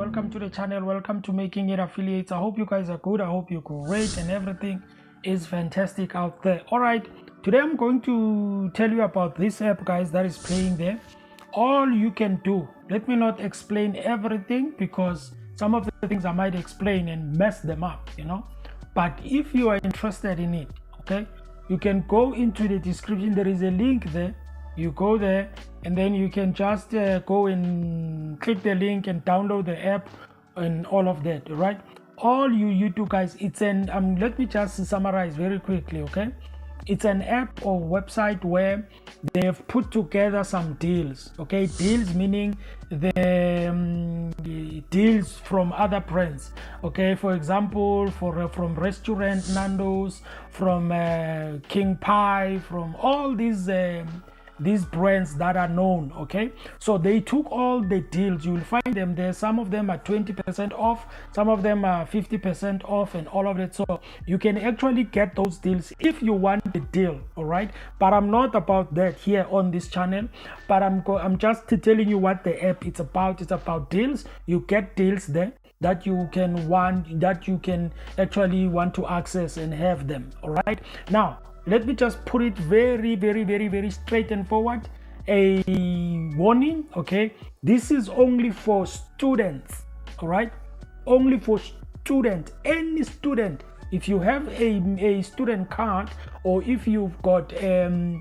welcome to the channel. Welcome to Making It Affiliates. I hope you guys are good. I hope you're great and everything is fantastic out there. All right, today I'm going to tell you about this app, guys, that is playing there. All you can do, let me not explain everything because some of the things I might explain and mess them up, but if you are interested in it, okay, you can go into the description. There is a link there. You go there and then you can just go and click the link and download the app and all of that. Right, all you do, guys, it's an let me just summarize very quickly. Okay, it's an app or website where they have put together some deals. Okay, deals meaning the deals from other brands. Okay, for example, from restaurant Nando's, from King Pie, from all these brands that are known. Okay, so they took all the deals. You will find them there. Some of them are 20% off, some of them are 50% off, and all of it. So you can actually get those deals if you want the deal. All right, but I'm not about that here on this channel, but I'm just telling you what the app is about. It's about deals. You get deals there that you can actually want to access and have them. All right, now let me just put it very straight and forward. A warning, okay? This is only for students, all right? Only for students, any student. If you have a student card, or if you've got a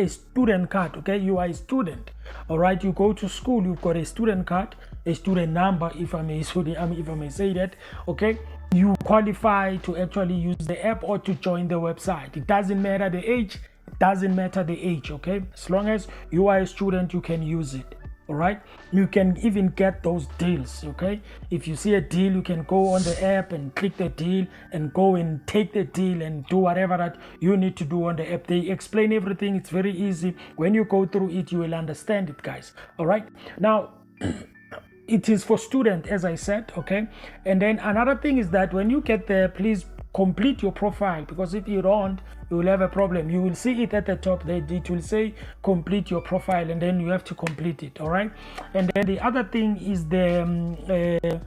student card, okay, you are a student, all right, you go to school, you've got a student card, a student number, if I may say that, okay, you qualify to actually use the app or to join the website. It doesn't matter the age, okay? As long as you are a student, you can use it. All right, you can even get those deals. Okay, if you see a deal, you can go on the app and click the deal and go and take the deal and do whatever that you need to do on the app. They explain everything. It's very easy. When you go through it, you will understand it, guys. All right, now it is for students, as I said. Okay, and then another thing is that when you get there, please complete your profile, because if you don't, you will have a problem. You will see it at the top there. It will say complete your profile, and then you have to complete it. All right, and then the other thing is the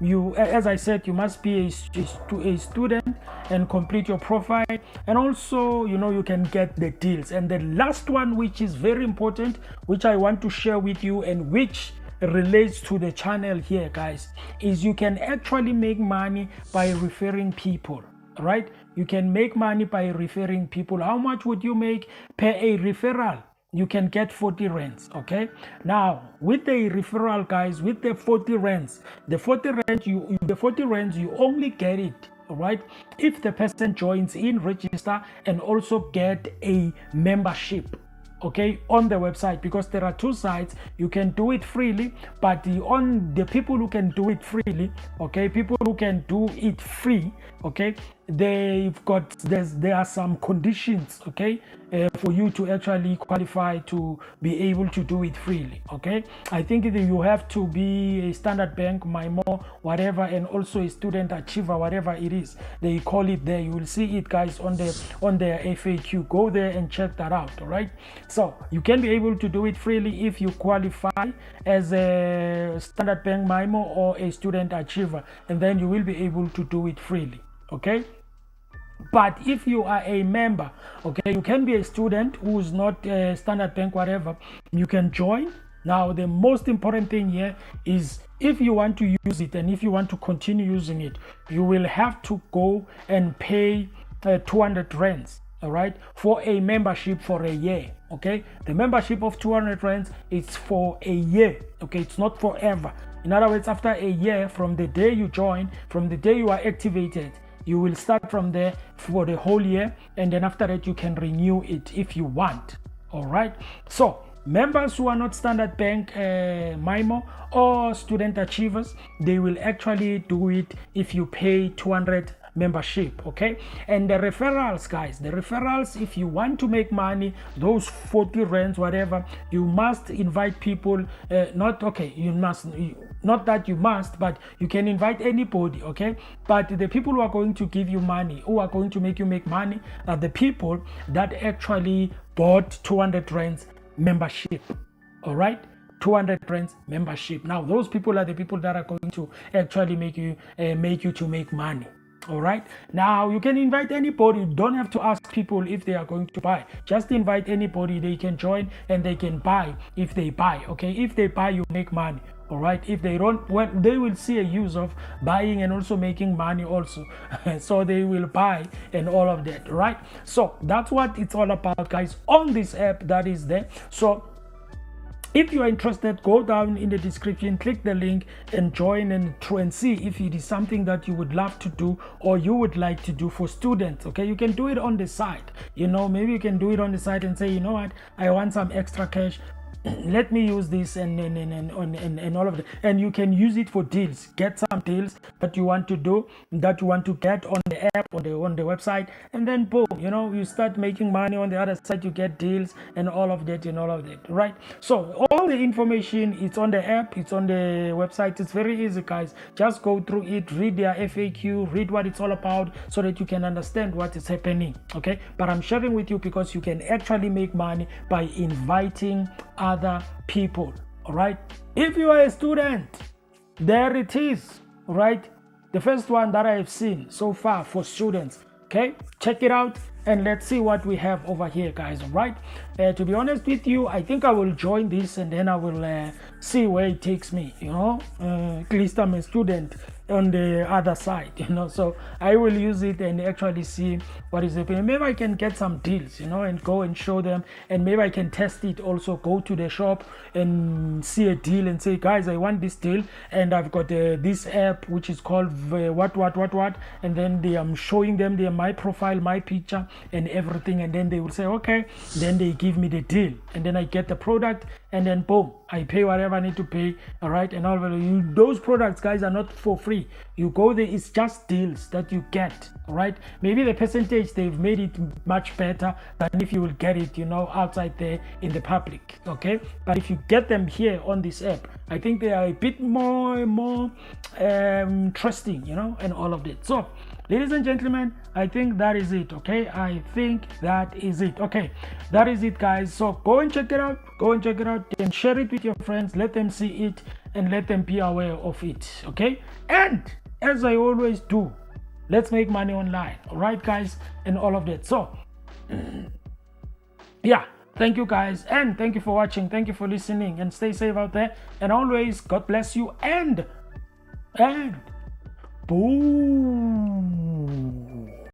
you as I said, you must be a student and complete your profile, and also you can get the deals. And the last one, which is very important, which I want to share with you and which relates to the channel here, guys, is you can actually make money by referring people. Right, you can make money by referring people. How much would you make per a referral? You can get 40 rands. Okay, now with the referral, guys, with the 40 rands, the 40 rands you only get it, all right, if the person joins in, register, and also get a membership, okay, on the website. Because there are two sides. You can do it freely, but the people who can do it freely, okay, people who can do it free, okay, there are some conditions, okay, for you to actually qualify to be able to do it freely. Okay, I think you have to be a Standard Bank, MyMo, whatever, and also a student achiever, whatever it is they call it there. You will see it, guys, on their FAQ. Go there and check that out. All right, so you can be able to do it freely if you qualify as a Standard Bank, MyMo, or a student achiever, and then you will be able to do it freely. Okay, but if you are a member, okay, you can be a student who's not Standard Bank, whatever, you can join. Now the most important thing here is, if you want to use it and if you want to continue using it, you will have to go and pay 200 rands, all right, for a membership for a year. Okay, the membership of 200 rands is for a year. Okay, it's not forever. In other words, after a year from the day you join, from the day you are activated, you will start from there for the whole year, and then after that you can renew it if you want. All right, so members who are not Standard Bank, MyMo, or student achievers, they will actually do it if you pay 200 membership. Okay, and the referrals, guys, if you want to make money, those 40 rands, whatever, you must invite people. Not that you must, but you can invite anybody. Okay, but the people who are going to give you money, who are going to make you make money, are the people that actually bought 200 rands membership. All right, 200 friends membership. Now those people are the people that are going to actually make you to make money. All right, now you can invite anybody. You don't have to ask people if they are going to buy. Just invite anybody, they can join and they can buy. If they buy, okay, if they buy, you make money. All right, if they don't, well, they will see a use of buying and also making money also. So they will buy and all of that, right? So that's what it's all about, guys, on this app that is there. So if you are interested, go down in the description, click the link and join and see if it is something that you would love to do or you would like to do for students. Okay, you can do it on the side. You know, maybe you can do it on the side and say, you know what, I want some extra cash. Let me use this and all of that, and you can use it for deals. Get some deals that you want to do, that you want to get on the app, on the website, and then boom, you know, you start making money. On the other side, you get deals and all of that, right? So all the information, it's on the app, it's on the website. It's very easy, guys. Just go through it, read their FAQ, read what it's all about, so that you can understand what is happening. Okay, but I'm sharing with you because you can actually make money by inviting other people. All right, if you are a student, there it is, right? The first one that I have seen so far for students. Okay, check it out and let's see what we have over here, guys. All right, to be honest with you, I think I will join this and then I will see where it takes me, you know. At least I'm a student on the other side, you know, so I will use it and actually see what is happening. Maybe I can get some deals, you know, and go and show them, and maybe I can test it also, go to the shop and see a deal and say, guys, I want this deal and I've got this app which is called what, and then I'm showing them my profile, my picture and everything, and then they will say okay, then they give me the deal and then I get the product and then boom, I pay whatever I need to pay. All right, and all of those products, guys, are not for free. You go there, it's just deals that you get. All right, maybe the percentage, they've made it much better than if you will get it, you know, outside there in the public. Okay, but if you get them here on this app, I think they are a bit more trusting, you know, and all of that. So ladies and gentlemen, I think that is it. Okay, I think that is it. Okay, that is it, guys. So go and check it out, and share it with your friends. Let them see it and let them be aware of it. Okay, and as I always do, let's make money online. All right, guys, and all of that. So yeah, thank you, guys, and thank you for watching, thank you for listening, and stay safe out there, and always God bless you, and boom.